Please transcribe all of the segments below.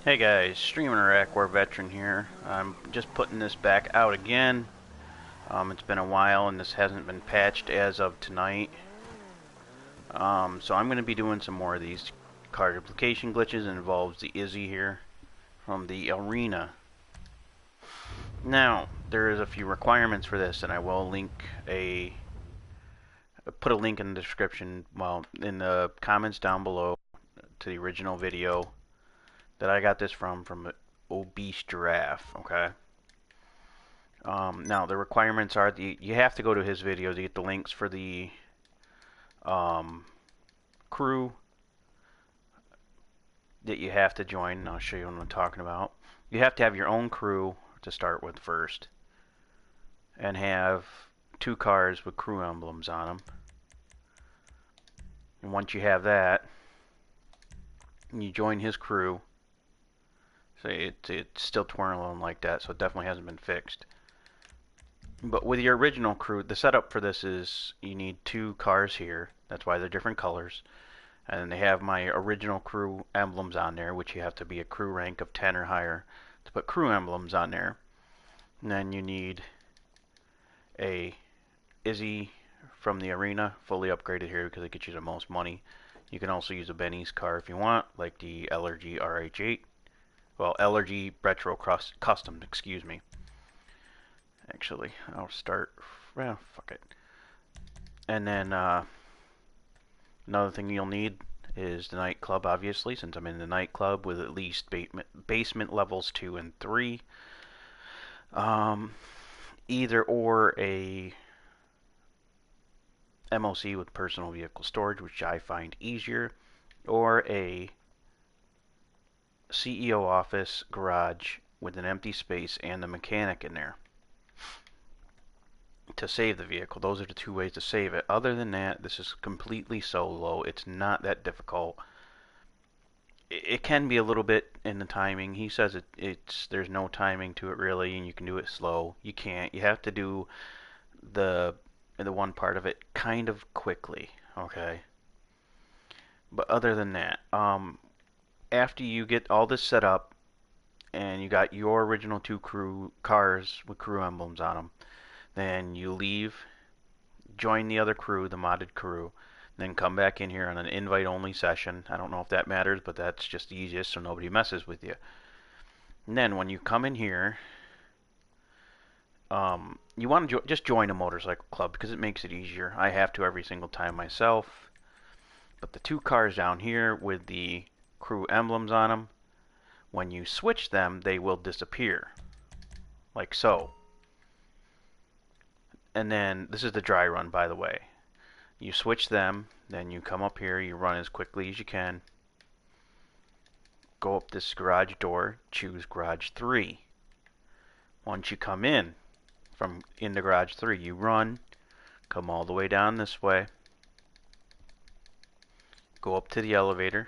Hey guys, Streaming Iraq War Veteran here. I'm just putting this back out again. It's been a while and this hasn't been patched as of tonight. So I'm going to be doing some more of these card duplication glitches. It involves the Izzy here from the arena. Now, there is a few requirements for this, and I will put a link in the description, well, in the comments down below to the original video that I got this from Obese Giraffe, okay? Now, the requirements are you have to go to his video to get the links for the crew that you have to join. And I'll show you what I'm talking about. You have to have your own crew to start with first, and have 2 cars with crew emblems on them. And once you have that, you join his crew. So it's still twirling like that, so it definitely hasn't been fixed. But with your original crew, the setup for this is you need 2 cars here. That's why they're different colors. And they have my original crew emblems on there, which you have to be a crew rank of 10 or higher to put crew emblems on there. And then you need a Izzy from the arena, fully upgraded here because it gets you the most money. You can also use a Benny's car if you want, like the LRG RH8. Well, LRG Retro Custom, excuse me. Actually, I'll start. Well, fuck it. And then another thing you'll need is the nightclub, obviously, since I'm in the nightclub with at least basement levels 2 and 3. Either or a MOC with personal vehicle storage, which I find easier, or a CEO office garage with an empty space and the mechanic in there to save the vehicle. Those are the 2 ways to save it. Other than that, this is completely solo. It's not that difficult. It can be a little bit in the timing. He says there's no timing to it really, and you can do it slow. You can't. You have to do the one part of it kind of quickly, okay? But other than that, after you get all this set up and you got your original 2 crew cars with crew emblems on them, then you leave, join the other crew, the modded crew, then come back in here on an invite-only session. I don't know if that matters, but that's just the easiest so nobody messes with you. And then when you come in here, you want to just join a motorcycle club because it makes it easier. I have to every single time myself. But the 2 cars down here with the crew emblems on them, when you switch them, they will disappear. Like so. And then, this is the dry run, by the way. You switch them, then you come up here, you run as quickly as you can. Go up this garage door, choose garage 3. Once you come in, from into garage 3, you run, come all the way down this way, go up to the elevator,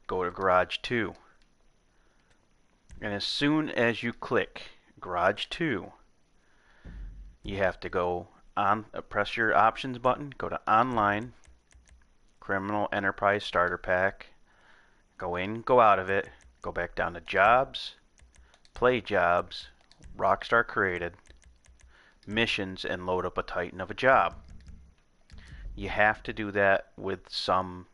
go to garage 2. And as soon as you click garage 2, you have to go on, press your options button, go to online, criminal enterprise starter pack, go in, go out of it, go back down to jobs, play jobs, Rockstar created, missions, and load up a Titan of a job. You have to do that with some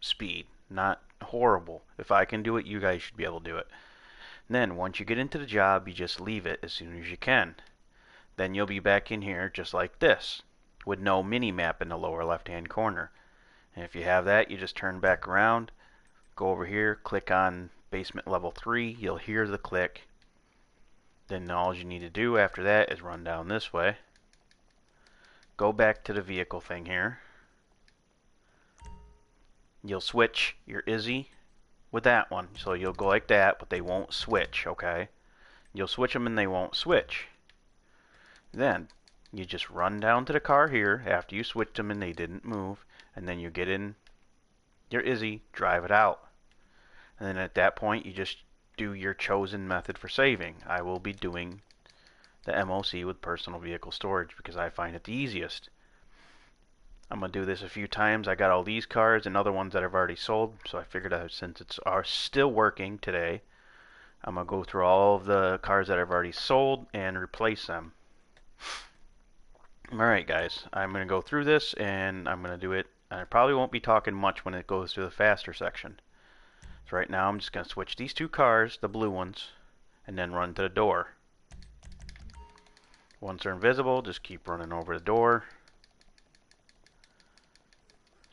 speed, not horrible. If I can do it, you guys should be able to do it. And then once you get into the job, you just leave it as soon as you can. Then you'll be back in here just like this, with no mini-map in the lower left-hand corner. And if you have that, you just turn back around, go over here, click on basement level 3, you'll hear the click. Then all you need to do after that is run down this way, go back to the vehicle thing here. You'll switch your Izzy with that one. So you'll go like that, but they won't switch, okay? You'll switch them and they won't switch. Then you just run down to the car here after you switched them and they didn't move, and then you get in your Izzy, drive it out. And then at that point, you just do your chosen method for saving. I will be doing the MOC with personal vehicle storage because I find it the easiest. I'm going to do this a few times. I got all these cars and other ones that I've already sold, so I figured out since it's are still working today, I'm going to go through all of the cars that I've already sold and replace them. Alright guys, I'm going to go through this and I'm going to do it. I probably won't be talking much when it goes through the faster section. So right now I'm just going to switch these two cars, the blue ones, and then run to the door. Once they're invisible, just keep running over the door.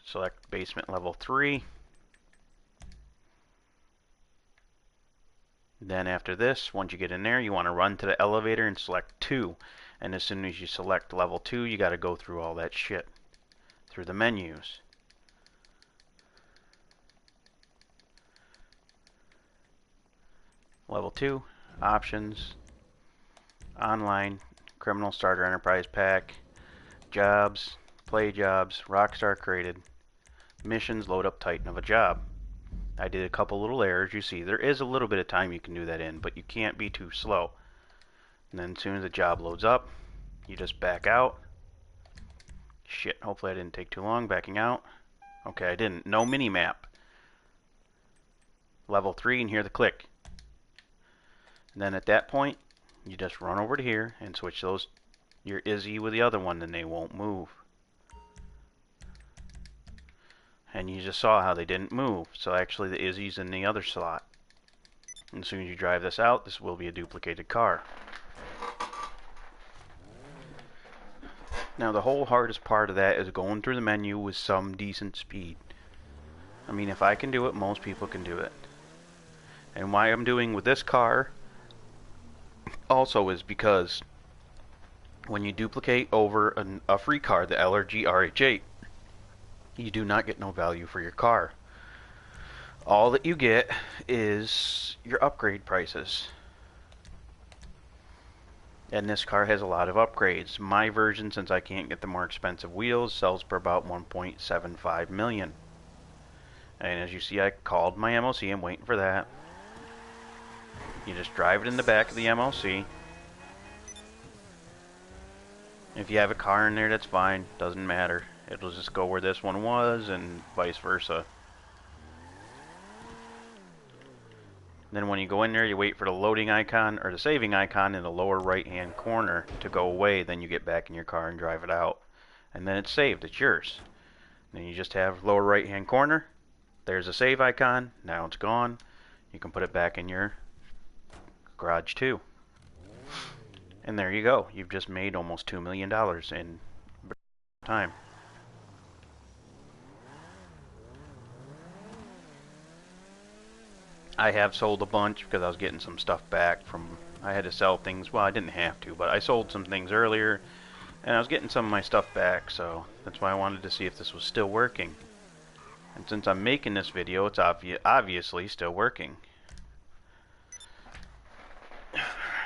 Select basement level 3. Then after this, once you get in there, you want to run to the elevator and select 2. And as soon as you select level 2, you got to go through all that shit. Through the menus. Level 2, options, online, criminal starter enterprise pack, jobs, play jobs, Rockstar created, missions, load up Titan of a job. I did a couple little errors. You see, there is a little bit of time you can do that in, but you can't be too slow. And then as soon as the job loads up, you just back out. Shit, hopefully I didn't take too long backing out. Okay, I didn't. No mini-map. Level 3, and hear the click. And then at that point, you just run over to here and switch those your Izzy with the other one, and they won't move. And you just saw how they didn't move. So actually the Izzy's in the other slot. And as soon as you drive this out, this will be a duplicated car. Now the whole hardest part of that is going through the menu with some decent speed. I mean, if I can do it, most people can do it. And why I'm doing with this car also is because when you duplicate over a free car, the LRG RH8, you do not get no value for your car. All that you get is your upgrade prices. And this car has a lot of upgrades. My version, since I can't get the more expensive wheels, sells for about 1.75 million. And as you see, I called my MOC. I'm waiting for that. You just drive it in the back of the MLC. If you have a car in there, that's fine. Doesn't matter. It'll just go where this one was and vice versa. Then when you go in there, you wait for the loading icon or the saving icon in the lower right hand corner to go away. Then you get back in your car and drive it out. And then it's saved. It's yours. Then you just have lower right hand corner. There's a save icon. Now it's gone. You can put it back in your garage too. And there you go. You've just made almost $2 million in time. I have sold a bunch because I was getting some stuff back from, I had to sell things, well I didn't have to, but I sold some things earlier and I was getting some of my stuff back, so that's why I wanted to see if this was still working. And since I'm making this video, it's obviously still working.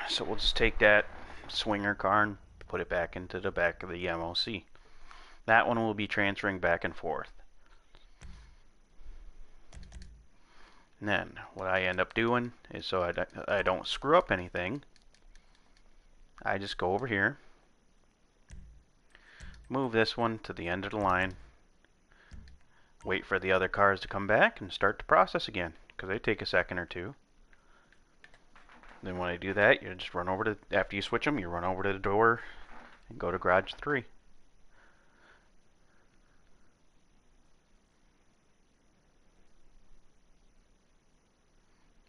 So we'll just take that swinger car and put it back into the back of the MOC. That one will be transferring back and forth. And then what I end up doing is, so I don't screw up anything, I just go over here, move this one to the end of the line, wait for the other cars to come back and start the process again, because they take a second or two. Then when I do that, you just run over to, after you switch them, you run over to the door and go to garage 3.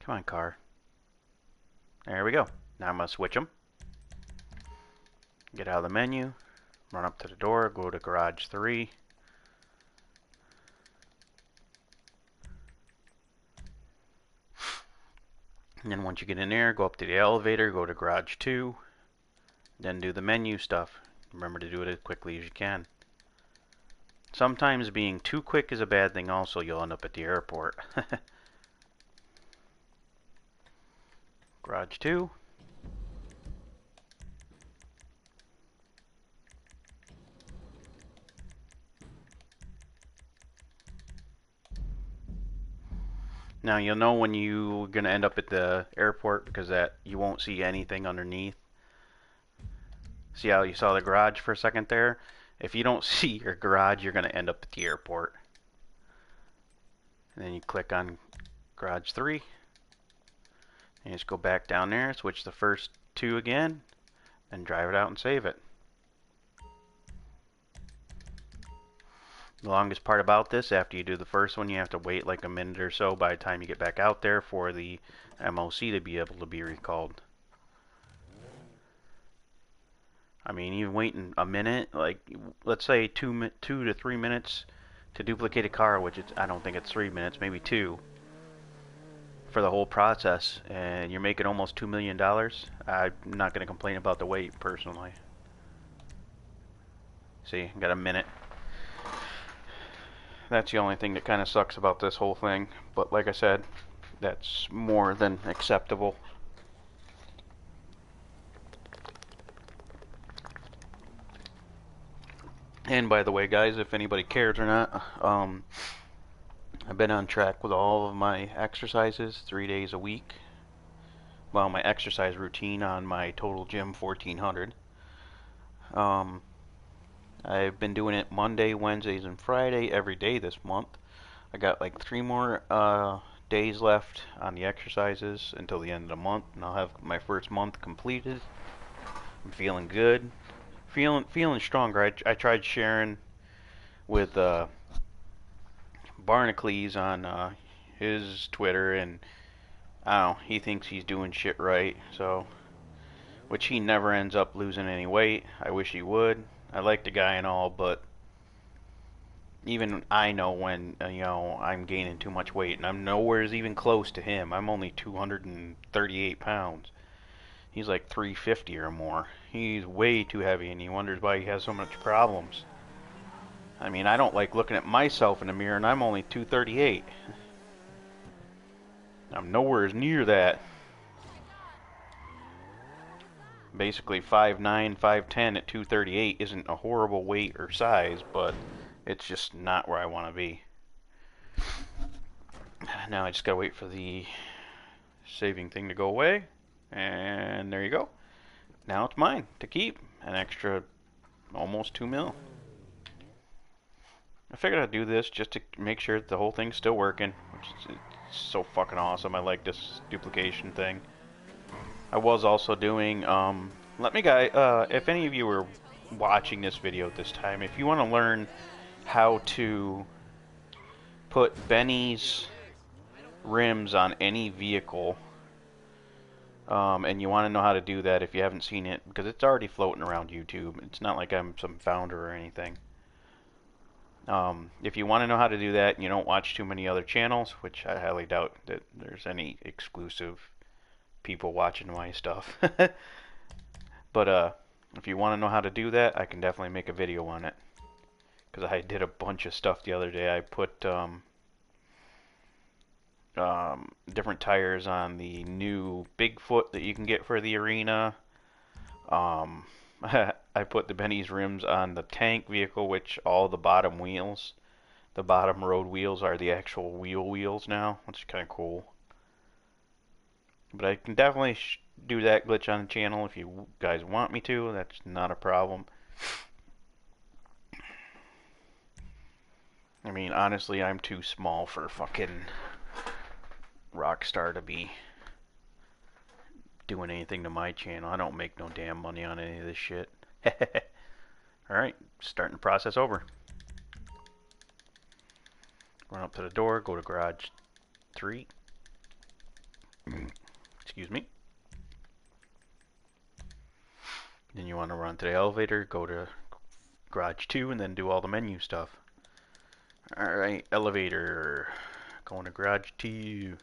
Come on, car. There we go. Now I'm going to switch them. Get out of the menu. Run up to the door. Go to garage 3. And then once you get in there, go up to the elevator. Go to garage 2. Then do the menu stuff. Remember to do it as quickly as you can. Sometimes being too quick is a bad thing also. You'll end up at the airport. Garage 2. Now you'll know when you're going to end up at the airport because that you won't see anything underneath. See how you saw the garage for a second there? If you don't see your garage, you're going to end up at the airport. And then you click on garage 3. And you just go back down there, switch the first 2 again, and drive it out and save it. The longest part about this, after you do the first one, you have to wait like a minute or so by the time you get back out there for the MOC to be able to be recalled. I mean, even waiting a minute, like let's say 2 to 3 minutes to duplicate a car, which I don't think it's 3 minutes, maybe 2, for the whole process, and you're making almost $2 million. I'm not going to complain about the wait personally. See, got a minute. That's the only thing that kind of sucks about this whole thing, but like I said, that's more than acceptable. And by the way, guys, if anybody cares or not, I've been on track with all of my exercises 3 days a week. Well, my exercise routine on my Total Gym 1400. I've been doing it Monday, Wednesdays, and Friday every day this month. I got like 3 more days left on the exercises until the end of the month, and I'll have my first month completed. I'm feeling good. Feeling stronger. I tried sharing with Barnacles on his Twitter, and I don't know, he thinks he's doing shit right, so, which he never ends up losing any weight. I wish he would. I like the guy and all, but even I know when I'm gaining too much weight, and I'm nowhere even close to him. I'm only 238 pounds. He's like 350 or more. He's way too heavy, and he wonders why he has so much problems. I mean, I don't like looking at myself in the mirror, and I'm only 238. I'm nowhere near that. Basically, 5'9", 5'10" at 238 isn't a horrible weight or size, but it's just not where I want to be. Now I just gotta wait for the saving thing to go away. And there you go. Now it's mine to keep. An extra almost 2 mil. I figured I'd do this just to make sure that the whole thing's still working. It's so fucking awesome. I like this duplication thing. I was also doing, if any of you are watching this video at this time, if you want to learn how to put Benny's rims on any vehicle, and you want to know how to do that if you haven't seen it, because it's already floating around YouTube. It's not like I'm some founder or anything. If you want to know how to do that and you don't watch too many other channels, which I highly doubt that there's any exclusive people watching my stuff. But if you want to know how to do that, I can definitely make a video on it. Because I did a bunch of stuff the other day. I put different tires on the new Bigfoot that you can get for the arena. I put the Benny's rims on the tank vehicle, which all the bottom wheels, the bottom road wheels, are the actual wheels now, which is kind of cool. But I can definitely do that glitch on the channel if you guys want me to. That's not a problem. I mean, honestly, I'm too small for fucking Rockstar to be doing anything to my channel. I don't make no damn money on any of this shit. Alright, starting the process over. Run up to the door, go to garage 3. Excuse me. Then you want to run to the elevator, go to garage 2, and then do all the menu stuff. Alright, elevator. Going to garage 2.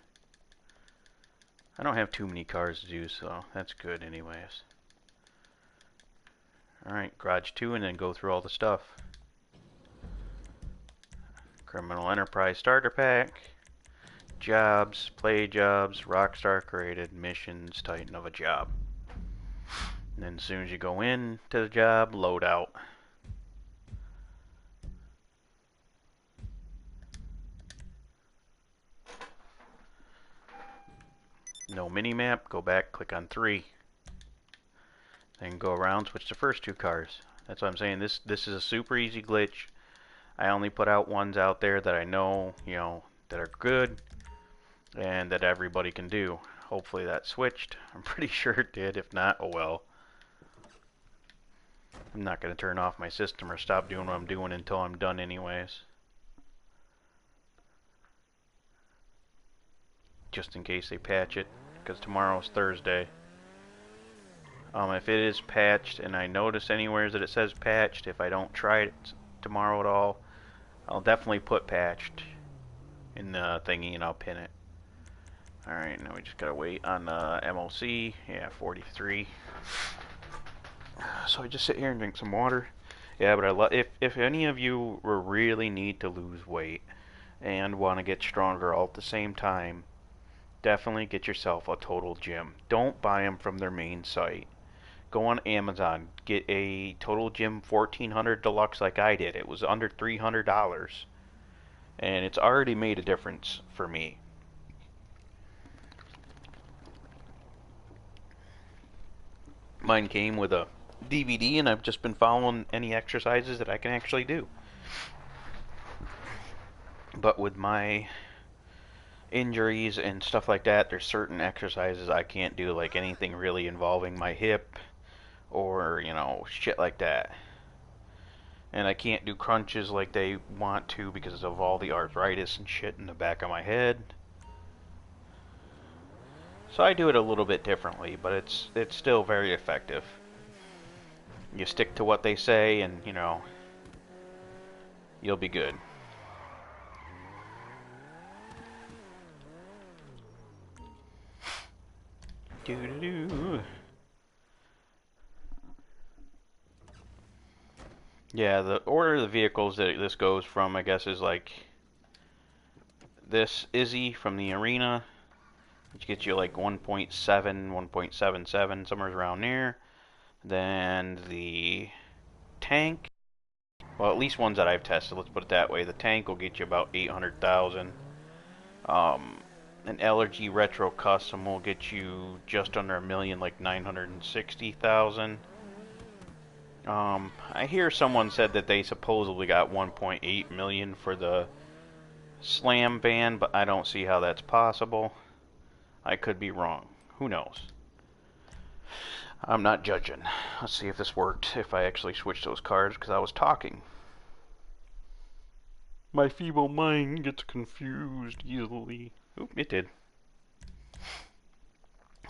I don't have too many cars to do, so that's good anyways. Alright, garage 2, and then go through all the stuff. Criminal Enterprise Starter Pack. Jobs, play jobs, Rockstar created, missions, Titan of a job. And then as soon as you go in to the job, load out. No mini-map, go back, click on 3. Then go around, switch the first 2 cars. That's what I'm saying. This is a super easy glitch. I only put out ones out there that I know, you know, that are good and that everybody can do. Hopefully that switched. I'm pretty sure it did. If not, oh well. I'm not going to turn off my system or stop doing what I'm doing until I'm done anyways. Just in case they patch it, because tomorrow's Thursday. If it is patched and I notice anywhere that it says patched, if I don't try it tomorrow at all, I'll definitely put patched in the thingy and I'll pin it. Alright, now we just gotta wait on MOC. Yeah, 43. So I just sit here and drink some water. Yeah, but if any of you really need to lose weight and want to get stronger all at the same time, definitely get yourself a Total Gym. Don't buy them from their main site. Go on Amazon, get a Total Gym 1400 Deluxe like I did. It was under $300, and it's already made a difference for me. Mine came with a DVD, and I've just been following any exercises that I can actually do. But with my injuries and stuff like that, there's certain exercises I can't do, like anything really involving my hip or, you know, shit like that. And I can't do crunches like they want to because of all the arthritis and shit in the back of my head. So I do it a little bit differently, but it's still very effective. You stick to what they say and, you know, you'll be good. Doo-doo-doo. Yeah, the order of the vehicles that this goes from, I guess, is like this Izzy from the arena, which gets you like 1.7, 1.77, somewhere around there. Then the tank, well, at least ones that I've tested, let's put it that way. The tank will get you about 800,000. An LRG Retro Custom will get you just under a million, like 960,000. I hear someone said that they supposedly got 1.8 million for the Slam van, but I don't see how that's possible. I could be wrong. Who knows? I'm not judging. Let's see if this worked, if I actually switched those cards, because I was talking. My feeble mind gets confused easily. Oop, it did.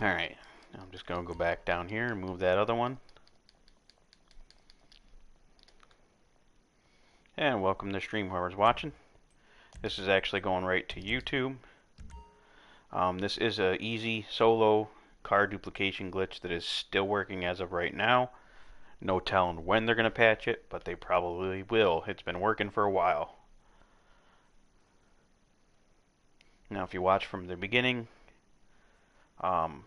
Alright, I'm just going to go back down here and move that other one. And welcome to stream, whoever's watching. This is actually going right to YouTube. This is an easy solo car duplication glitch that is still working as of right now. No telling when they're going to patch it, but they probably will. It's been working for a while. Now if you watch from the beginning, you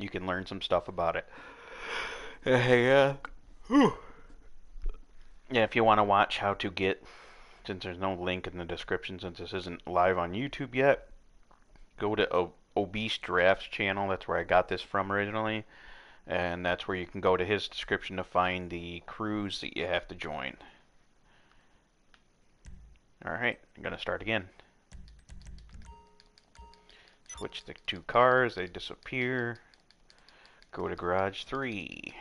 can learn some stuff about it. Yeah, if you want to watch how to get, since there's no link in the description, since this isn't live on YouTube yet, go to Obese Giraffe's channel. That's where I got this from originally, and that's where you can go to his description to find the crews that you have to join. Alright, I'm going to start again. Switch the two cars, they disappear. Go to garage 3.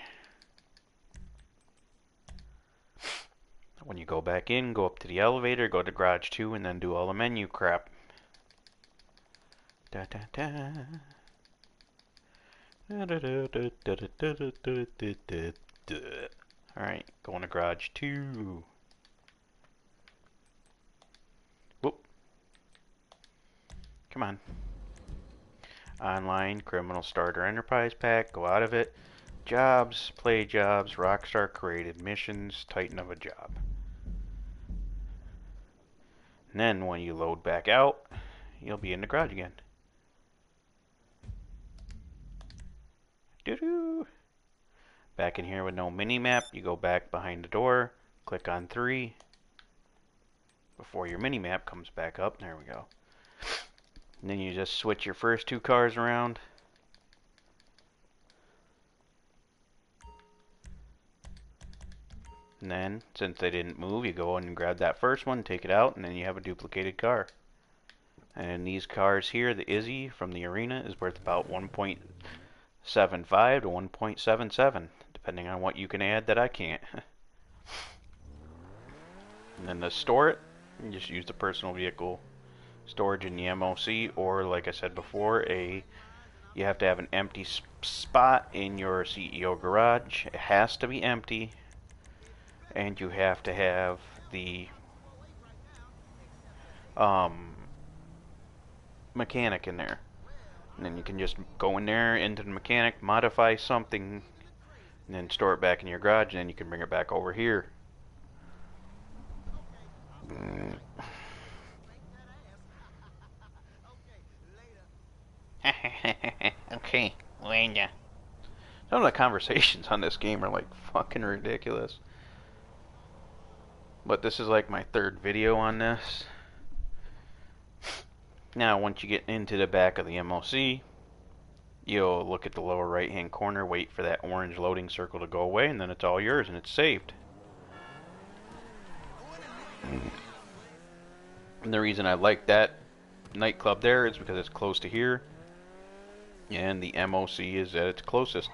When you go back in, go up to the elevator, go to garage 2, and then do all the menu crap. Da da da. Alright, going to garage 2. Whoop. Come on. Online, Criminal Starter Enterprise Pack, go out of it. Jobs, play jobs, Rockstar created missions, Titan of a job. And then when you load back out, you'll be in the garage again. Doo-doo. Back in here with no mini-map, you go back behind the door, click on 3, before your mini-map comes back up. There we go. And then you just switch your first two cars around. And then, since they didn't move, you go in and grab that first one, take it out, and then you have a duplicated car. And these cars here, the Izzy from the arena is worth about 1.75 to 1.77, depending on what you can add that I can't. And then to store it, you just use the personal vehicle storage in the MOC, or like I said before, you have to have an empty spot in your CEO garage. It has to be empty, and you have to have the mechanic in there. And then you can just go in there into the mechanic, modify something, and then store it back in your garage, and then you can bring it back over here. Okay, later. Some of the conversations on this game are like fucking ridiculous. But this is like my third video on this. Now, once you get into the back of the MOC, you'll look at the lower right hand corner, wait for that orange loading circle to go away, and then it's all yours and it's saved. And the reason I like that nightclub there is because it's close to here, and the MOC is at its closest.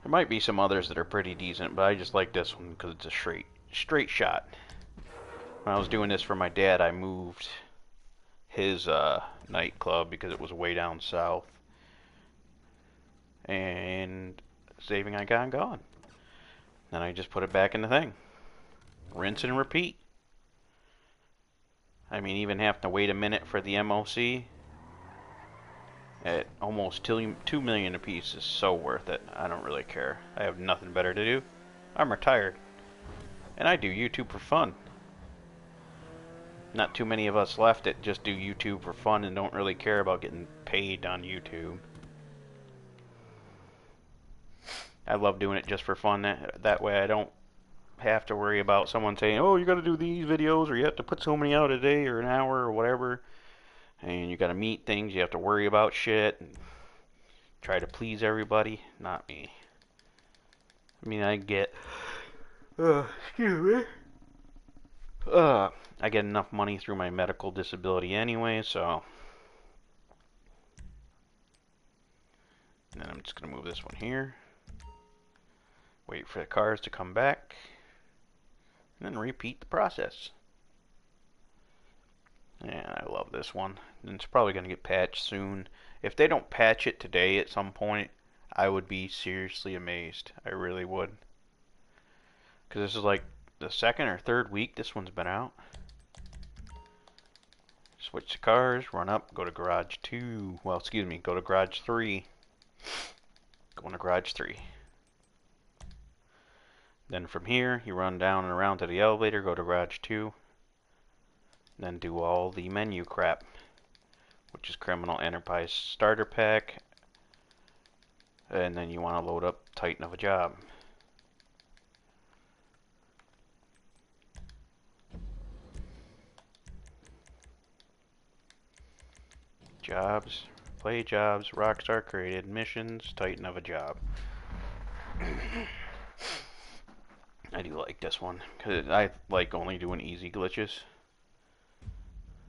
There might be some others that are pretty decent, but I just like this one because it's a straight shot. When I was doing this for my dad, I moved his nightclub because it was way down south, and saving I got gone. Then I just put it back in the thing. Rinse and repeat. I mean, even having to wait a minute for the MOC at almost 2 million a piece is so worth it. I don't really care. I have nothing better to do. I'm retired, and I do YouTube for fun. Not too many of us left that just do YouTube for fun and don't really care about getting paid on YouTube. I love doing it just for fun. That way I don't have to worry about someone saying, oh, you got to do these videos, or you have to put so many out a day or an hour or whatever, and you got to meet things, you have to worry about shit and try to please everybody. Not me. I mean, I get excuse me, I get enough money through my medical disability anyway, so. And then I'm just gonna move this one here, wait for the cars to come back, and then repeat the process. Yeah, I love this one. And it's probably going to get patched soon. If they don't patch it today at some point, I would be seriously amazed. I really would. Because this is like the second or third week this one's been out. Switch the cars, run up, go to garage 2. Well, excuse me, go to garage 3. Go into garage 3. Then from here, you run down and around to the elevator, go to garage 2. Then do all the menu crap, which is Criminal Enterprise Starter Pack. And then you want to load up Titan of a Job. Jobs, play jobs, Rockstar created missions, Titan of a Job. I do like this one, because I like only doing easy glitches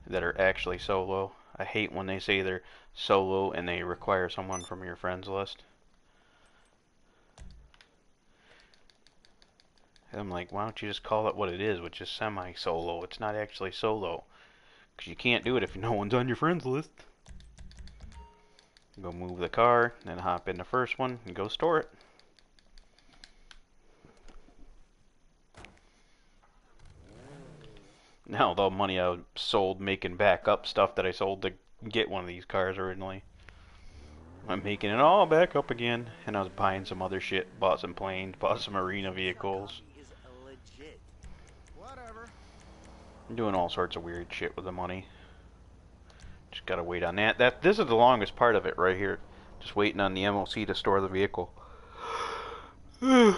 that are actually solo. I hate when they say they're solo and they require someone from your friends list. And I'm like, why don't you just call it what it is, which is semi-solo. It's not actually solo, because you can't do it if no one's on your friends list. Go move the car, then hop in the first one and go store it. Now the money I sold making back up stuff that I sold to get one of these cars originally, I'm making it all back up again, and I was buying some other shit, bought some planes, bought some arena vehicles. I'm doing all sorts of weird shit with the money. Just gotta wait on that. This is the longest part of it right here. Just waiting on the MOC to store the vehicle. And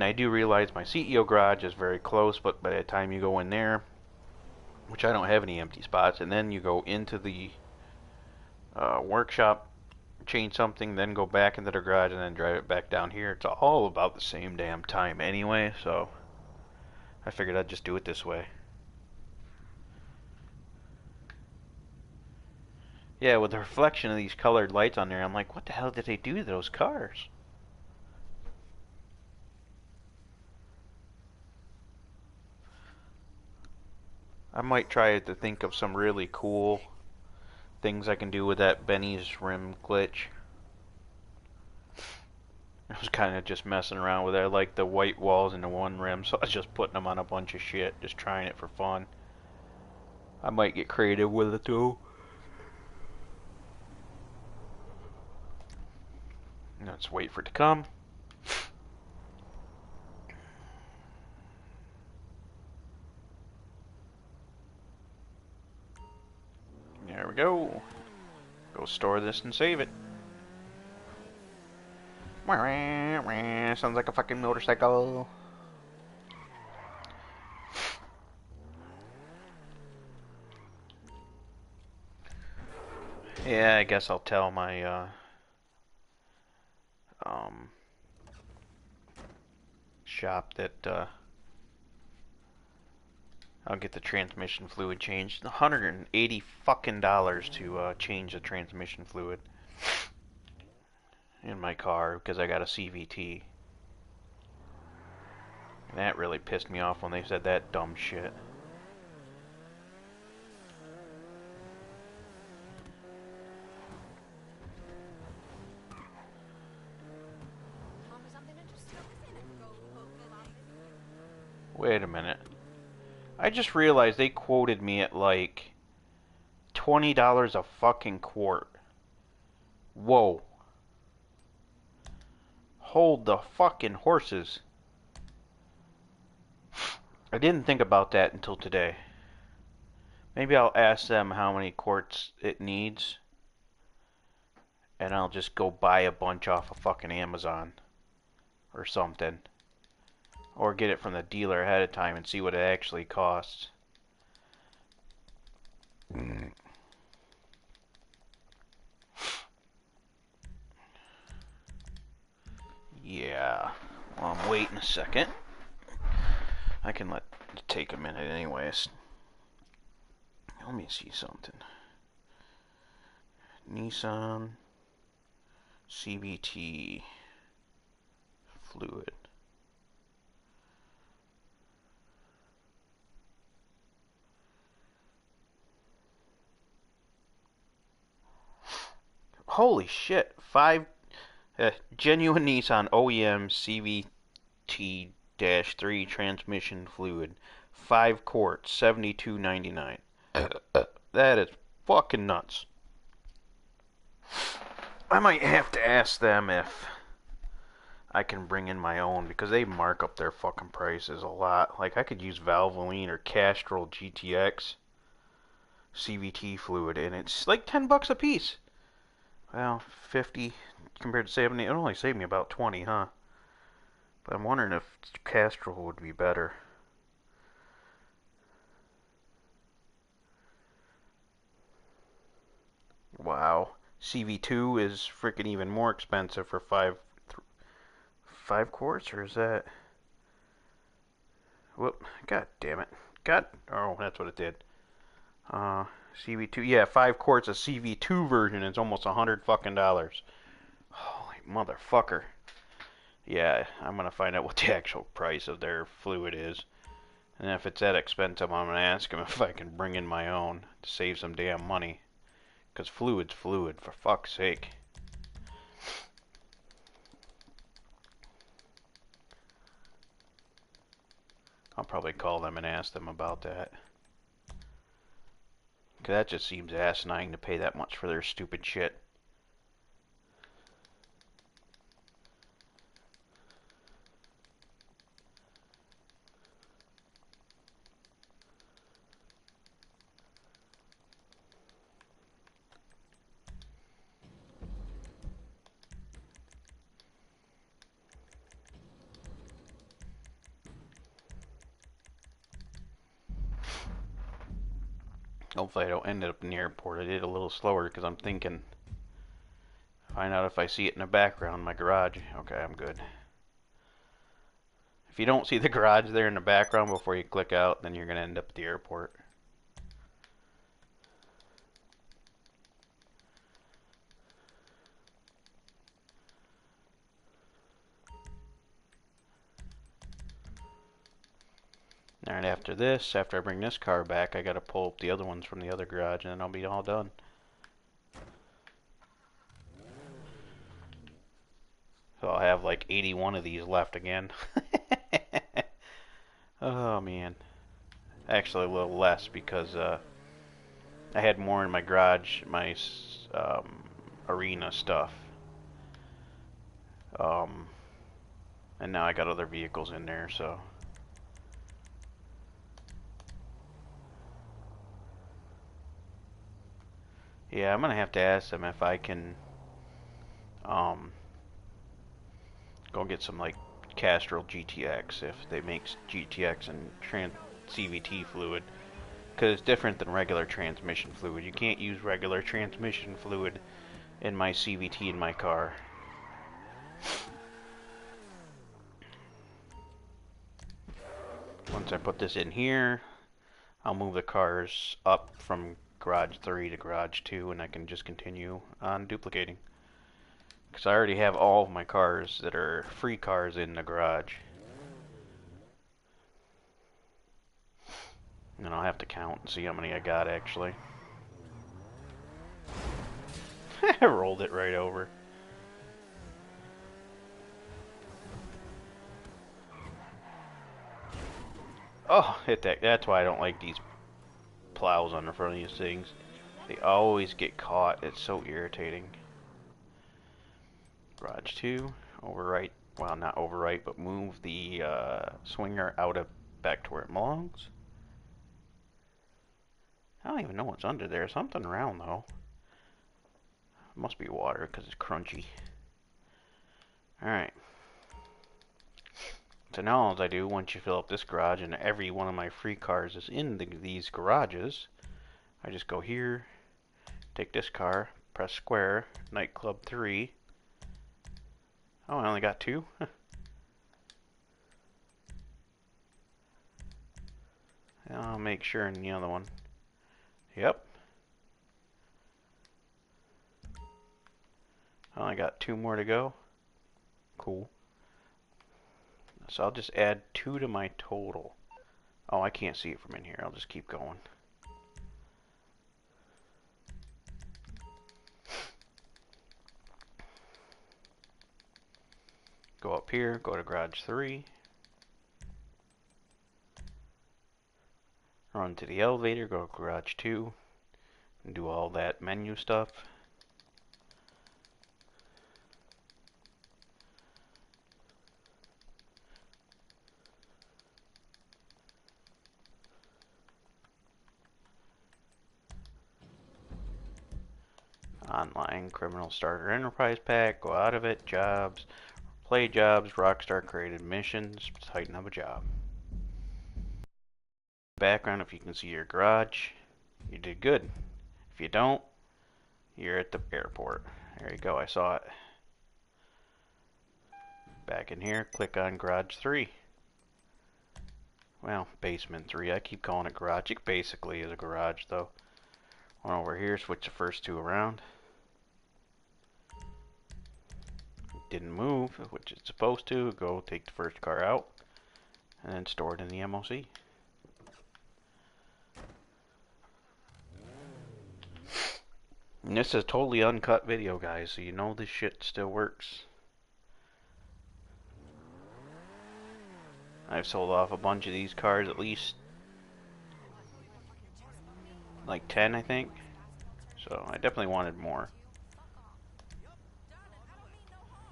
I do realize my CEO garage is very close, but by the time you go in there, which I don't have any empty spots, and then you go into the workshop change something, then go back into the garage, and then drive it back down here. It's all about the same damn time anyway, so I figured I'd just do it this way. Yeah, with the reflection of these colored lights on there, I'm like, what the hell did they do to those cars? I might try to think of some really cool things I can do with that Benny's rim glitch. I was kind of just messing around with it. I like the white walls and the one rim, so I was just putting them on a bunch of shit, just trying it for fun. I might get creative with it too. Let's wait for it to come. There we go. Go store this and save it. Sounds like a fucking motorcycle. Yeah, I guess I'll tell my shop that I'll get the transmission fluid changed. $180 fucking to change the transmission fluid in my car because I got a CVT. And that really pissed me off when they said that dumb shit. Wait a minute. I just realized they quoted me at like $20 a fucking quart. Whoa. Hold the fucking horses. I didn't think about that until today. Maybe I'll ask them how many quarts it needs, and I'll just go buy a bunch off of fucking Amazon or something. Or get it from the dealer ahead of time and see what it actually costs. Yeah. Well, I'm waiting a second. I can let it take a minute anyways. Let me see something. Nissan CVT fluid. Holy shit. Genuine Nissan OEM CVT-3 transmission fluid. 5 quarts, $72.99. That is fucking nuts. I might have to ask them if I can bring in my own because they mark up their fucking prices a lot. Like I could use Valvoline or Castrol GTX CVT fluid and it's like $10 a piece. Well, 50 compared to 70, it only saved me about 20, huh? But I'm wondering if Castrol would be better. Wow. CV2 is freaking even more expensive for 5 quarts, or is that... Whoop, god damn it. Oh, that's what it did. CV2, yeah, 5 quarts of CV2 version is almost $100 fucking dollars. Holy motherfucker. Yeah, I'm gonna find out what the actual price of their fluid is. And if it's that expensive, I'm gonna ask them if I can bring in my own to save some damn money. Because fluid's fluid, for fuck's sake. I'll probably call them and ask them about that. Because that just seems asinine to pay that much for their stupid shit. Hopefully I don't end up in the airport. I did a little slower because I'm thinking Find out if I see it in the background in my garage. Okay, I'm good. If you don't see the garage there in the background before you click out, then you're going to end up at the airport. Alright, after this, after I bring this car back, I got to pull up the other ones from the other garage, and then I'll be all done. So I'll have like 81 of these left again. Oh man. Actually a little less because I had more in my garage, my arena stuff. And now I got other vehicles in there, so. Yeah, I'm gonna have to ask them if I can go get some like Castrol GTX if they make GTX and CVT fluid, because it's different than regular transmission fluid. You can't use regular transmission fluid in my CVT in my car. Once I put this in here, I'll move the cars up from garage 3 to garage 2, and I can just continue on duplicating. Because I already have all of my cars that are free cars in the garage. And I'll have to count and see how many I got actually. I rolled it right over. Oh, hit that. That's why I don't like these plows on the front of these things. They always get caught. It's so irritating. Garage 2, overwrite, well not overwrite, but move the swinger out of back to where it belongs. I don't even know what's under there. Something round though. It must be water because it's crunchy. Alright. So now all I do, once you fill up this garage, and every one of my free cars is in these garages, I just go here, take this car, press square, nightclub 3. Oh, I only got 2? I'll make sure in the other one. Yep. I only got 2 more to go. Cool. So I'll just add 2 to my total. Oh, I can't see it from in here. I'll just keep going. Go up here, go to garage 3. Run to the elevator, go to garage 2. And do all that menu stuff. Online criminal starter enterprise pack, go out of it, jobs, play jobs, Rockstar created missions, tighten up a job. Background, if you can see your garage, you did good. If you don't, you're at the airport. There you go, I saw it. Back in here, click on garage 3. Well, basement 3, I keep calling it garage. It basically is a garage though. One over here, switch the first 2 around. Didn't move, which it's supposed to. Go take the first car out and then store it in the MOC. And this is a totally uncut video, guys, so you know this shit still works. I've sold off a bunch of these cars, at least like 10, I think. So I definitely wanted more.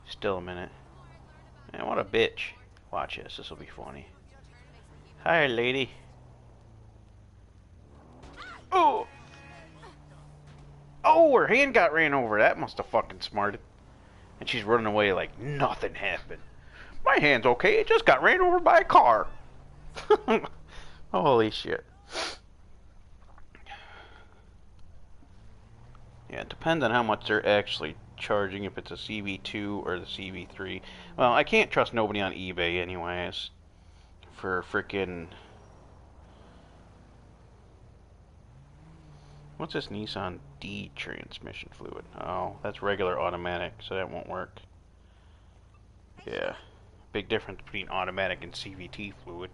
Still a minute. Man, what a bitch. Watch this, this will be funny. Hi, lady. Oh! Oh, her hand got ran over. That must have fucking smarted. And she's running away like nothing happened. My hand's okay, it just got ran over by a car. Holy shit. Yeah, it depends on how much they're actually charging if it's a CV2 or the CV3. Well, I can't trust nobody on eBay anyways for frickin'... What's this Nissan D transmission fluid? Oh, that's regular automatic, so that won't work. Yeah. Big difference between automatic and CVT fluid.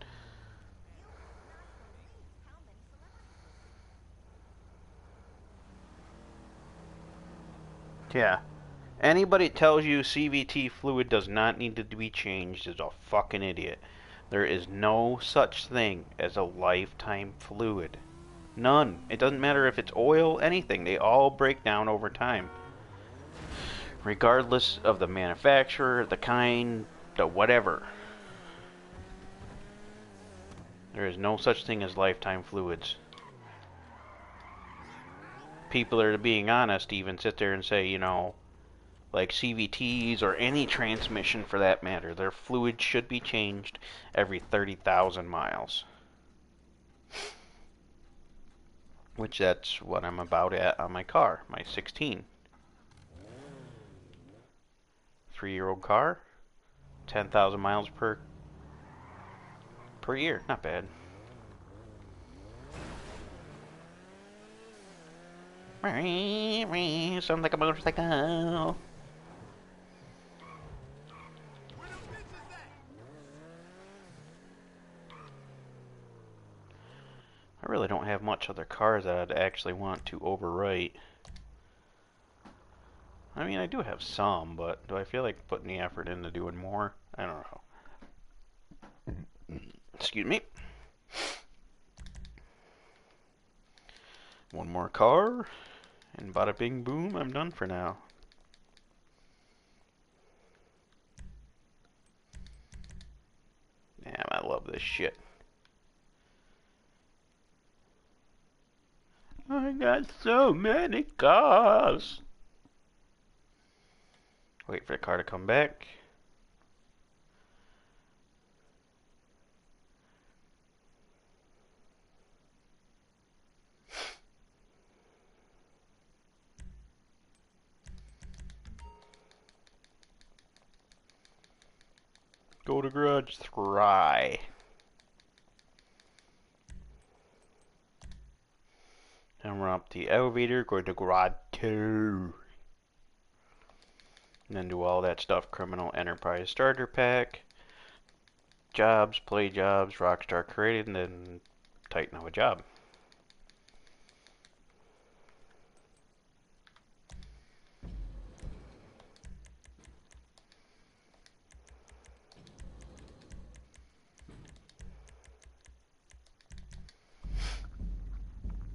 Yeah. Anybody that tells you CVT fluid does not need to be changed is a fucking idiot. There is no such thing as a lifetime fluid. None. It doesn't matter if it's oil, anything. They all break down over time. Regardless of the manufacturer, the kind, the whatever. There is no such thing as lifetime fluids. People that are being honest even sit there and say, you know, like CVTs or any transmission for that matter, their fluid should be changed every 30,000 miles. Which that's what I'm about at on my car, my 16. 3-year-old car, 10,000 miles per year, not bad. Sounds like a motorcycle. I really don't have much other cars that I'd actually want to overwrite. I mean, I do have some, but do I feel like putting the effort into doing more? I don't know. Excuse me. One more car, and bada bing boom, I'm done for now. Damn, I love this shit. I got so many cars. Wait for the car to come back. Go to garage 3. And we're up the elevator, go to garage 2. And then do all that stuff, criminal enterprise starter pack, jobs, play jobs, Rockstar created, and then tighten up a job.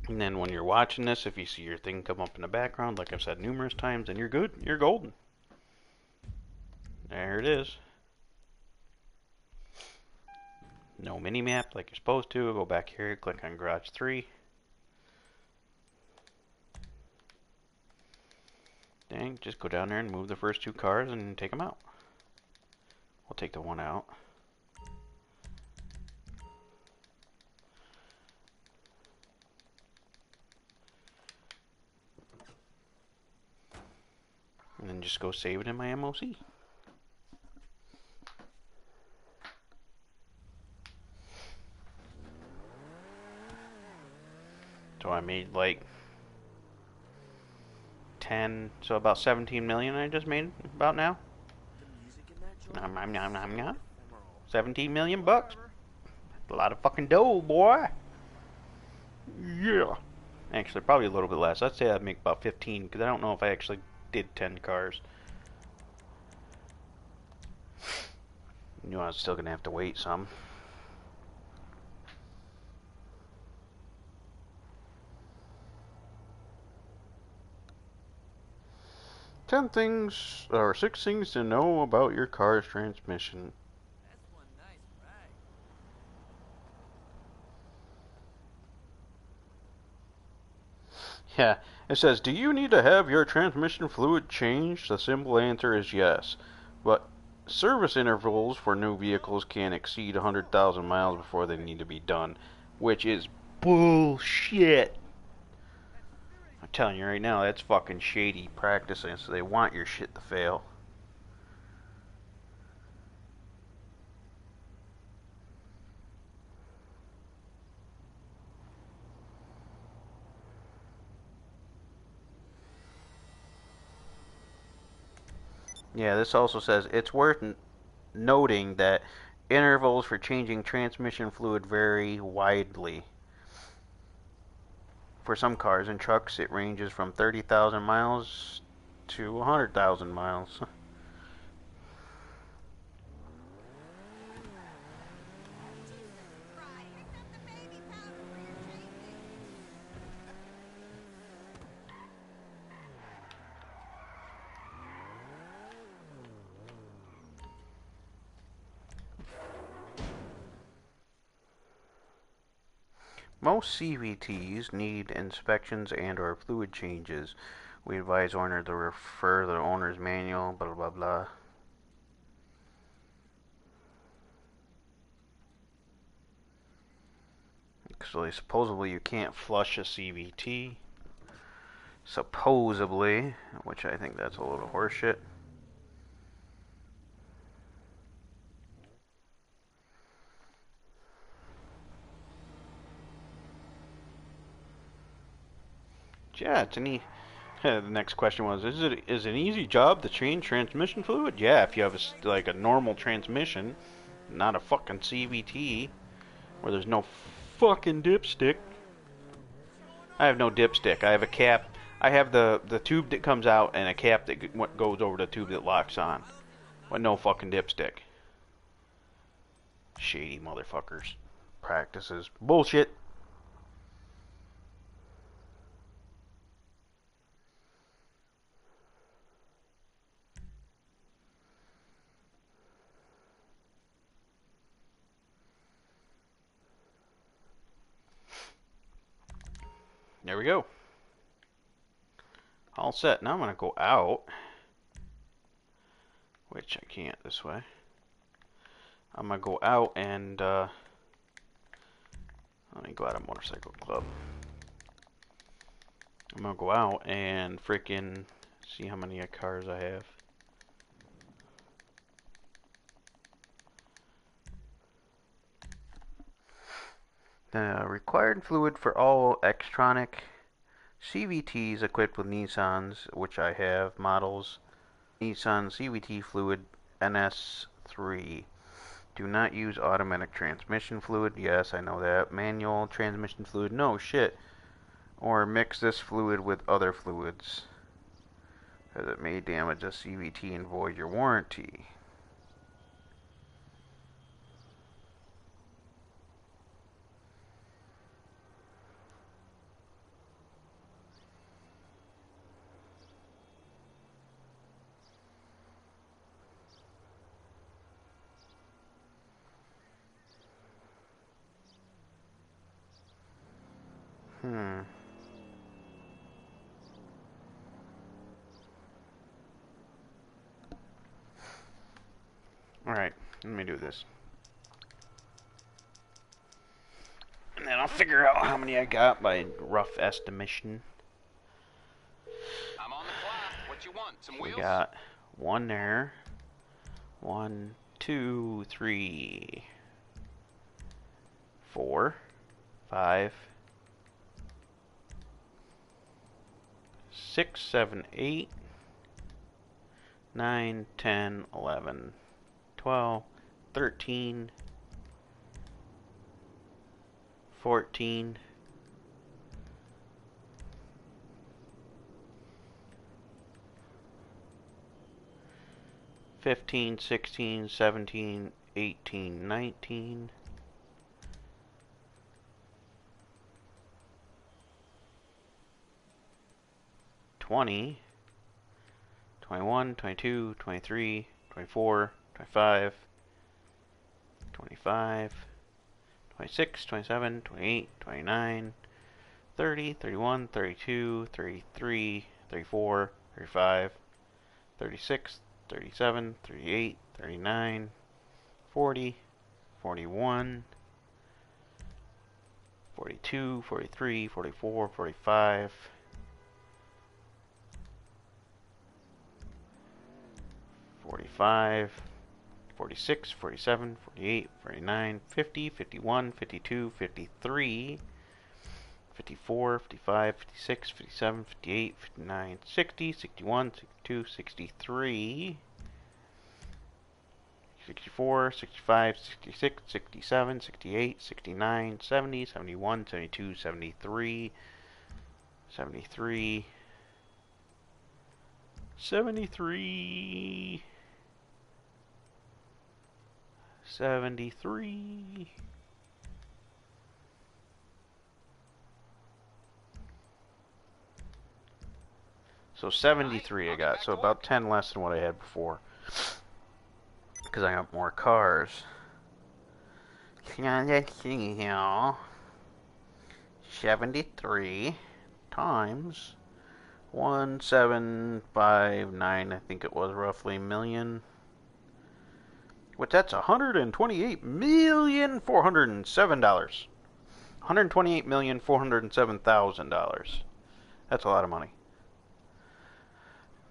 And then when you're watching this, if you see your thing come up in the background, like I've said numerous times, then you're good, you're golden. There it is. No mini-map like you're supposed to. Go back here, click on Garage 3. Dang, just go down there and move the first 2 cars and take them out. We'll take the one out. And then just go save it in my MOC. So I made like 10, so about 17 million I just made about now. 17 million bucks. A lot of fucking dough, boy. Yeah. Actually, probably a little bit less. I'd say I'd make about 15, because I don't know if I actually did 10 cars. You know, I was still going to have to wait some. Ten things, or 6 things to know about your car's transmission. That's one nice ride. Yeah, it says, do you need to have your transmission fluid changed? The simple answer is yes. But service intervals for new vehicles can't exceed 100,000 miles before they need to be done, which is bullshit. I'm telling you right now, that's fucking shady practicing, so they want your shit to fail. Yeah, this also says it's worth noting that intervals for changing transmission fluid vary widely. For some cars and trucks, it ranges from 30,000 miles to 100,000 miles. Most CVTs need inspections and or fluid changes. We advise owner to refer to the owner's manual, blah blah blah. So supposedly you can't flush a CVT. Supposedly, which I think that's a little horseshit. Yeah, it's an the next question was: is it an easy job to change transmission fluid? Yeah, if you have like a normal transmission, not a fucking CVT where there's no fucking dipstick. I have no dipstick. I have a cap. I have the tube that comes out and a cap that goes over the tube that locks on, but no fucking dipstick. Shady motherfuckers. Practices bullshit. There we go. All set. Now I'm going to go out, which I can't this way. I'm going to go out and, let me go out of Motorcycle Club. I'm going to go out and freaking see how many cars I have. The required fluid for all Xtronic CVTs equipped with Nissans, which I have, models Nissan CVT fluid NS3. Do not use automatic transmission fluid. Yes, I know that. Manual transmission fluid. No shit. Or mix this fluid with other fluids, as it may damage a CVT and void your warranty. Alright, let me do this. And then I'll figure out how many I got by rough estimation. I'm on the clock. What you want? Some wheels? We got one there. 1, 2, 3, 4, 5, 6, 7, 8, 9, 10, 11, 12, 13, 14, 15, 16, 17, 18, 19, 20, 21, 22, 23, 24, 25, 25, 26, 27, 28, 29, 30, 31, 32, 33, 34, 35, 36, 37, 38, 39, 40, 41, 42, 43, 44, 45, 45, 46, 47, 48, 49, 50, 51, 52, 53, 54, 55, 56, 57, 58, 59, 60, 61, 62, 63, 64, 65, 66, 67, 68, 69, 70, 71, 72, 73, 73, 73, 73. So 73 I got, so about 10 less than what I had before. Because I got more cars. Now let's see here. 73 times 1759, I think it was roughly million. Which that's $128,407. $128,407,000. That's a lot of money.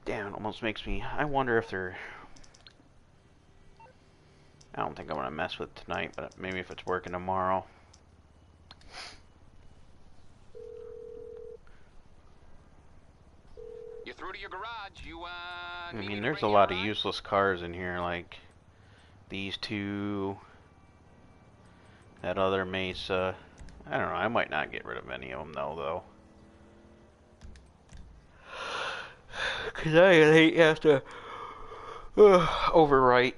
Damn, it almost makes me. I wonder if they're. I don't think I'm gonna mess with it tonight, but maybe if it's working tomorrow. You're through to your garage. I mean, there's a lot of useless cars in here, like these two, that other Mesa. I don't know. I might not get rid of any of them though. Cause I hate to have to overwrite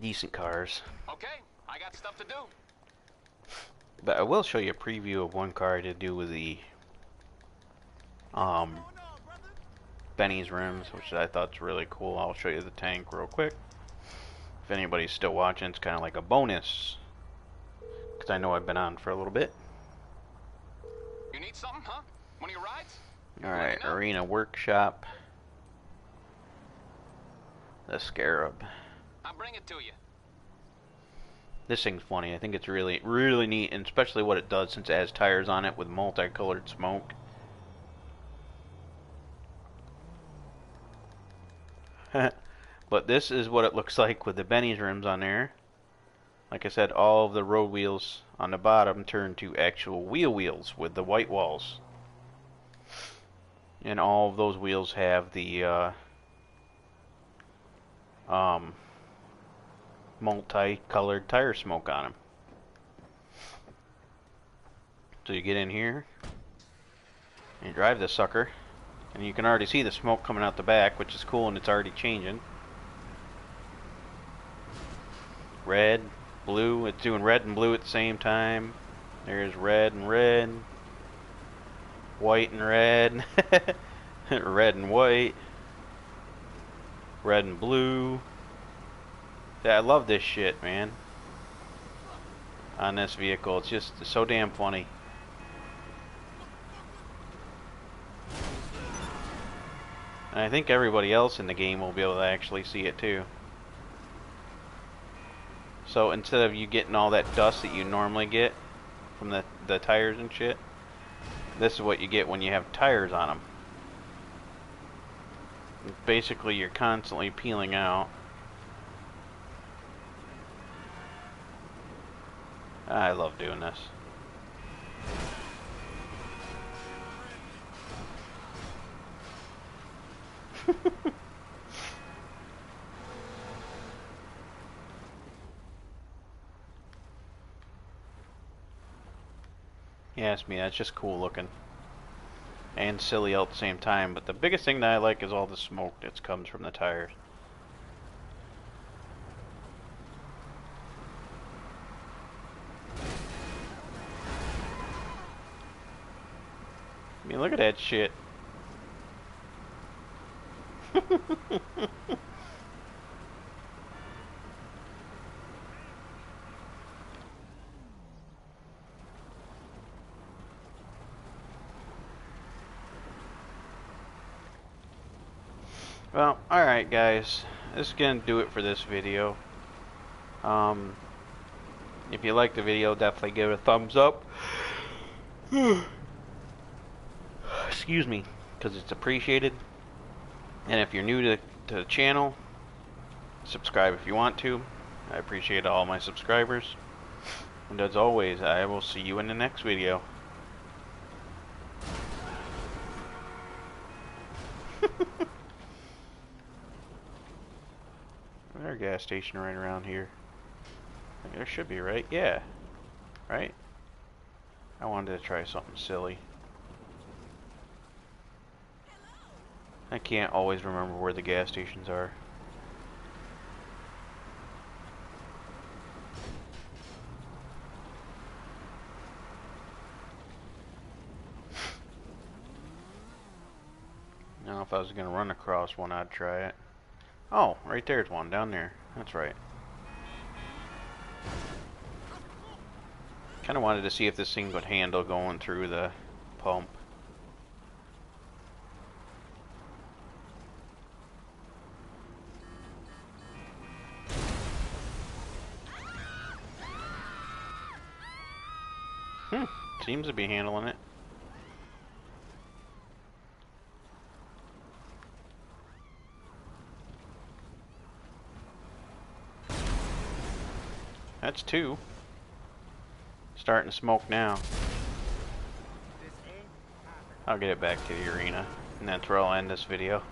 decent cars. Okay, I got stuff to do. But I will show you a preview of one car I did do with the Benny's rims, which I thought's really cool. I'll show you the tank real quick. If anybody's still watching, it's kind of like a bonus, because I know I've been on for a little bit. You need something, huh? One of your rides? Alright, Arena Workshop. The Scarab. I'll bring it to you. This thing's funny. I think it's really, really neat, and especially what it does since it has tires on it with multicolored smoke. But this is what it looks like with the Benny's rims on there. Like I said, all of the road wheels on the bottom turn to actual wheels with the white walls. And all of those wheels have the multi-colored tire smoke on them. So you get in here, and you drive this sucker, and you can already see the smoke coming out the back, which is cool, and it's already changing. Red, blue, it's doing red and blue at the same time. There's red and red, white and red, red and white, red and blue. Yeah, I love this shit, man. On this vehicle, it's just so damn funny. And I think everybody else in the game will be able to actually see it too. So instead of you getting all that dust that you normally get from the tires and shit, this is what you get when you have tires on them. Basically, you're constantly peeling out. I love doing this. Yeah, it's me. That's just cool looking. And silly all at the same time. But the biggest thing that I like is all the smoke that comes from the tires. I mean, look at that shit. Well, alright guys, this is going to do it for this video. If you like the video, definitely give it a thumbs up. Excuse me, because it's appreciated. And if you're new to the channel, Subscribe if you want to. I appreciate all my subscribers. And as always, I will see you in the next video. There's a gas station right around here. There should be, right? Yeah. Right? I wanted to try something silly. I can't always remember where the gas stations are. Now, if I was going to run across one, I'd try it. Oh, right there's one down there. That's right. Kind of wanted to see if this thing would handle going through the pump. Seems to be handling it. That's two. Starting to smoke now. I'll get it back to the arena, and that's where I'll end this video.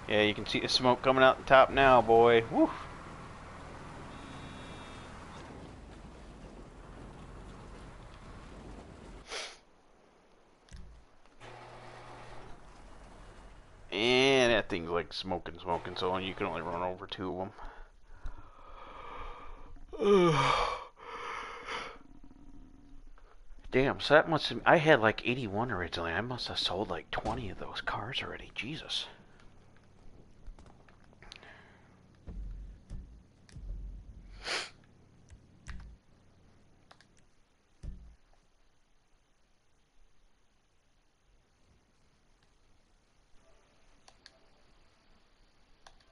Yeah, you can see the smoke coming out the top now, boy. Woo! And that thing's like smoking, so you can only run over two of them. Damn, so that must have, I had like 81 originally. I must have sold like 20 of those cars already. Jesus.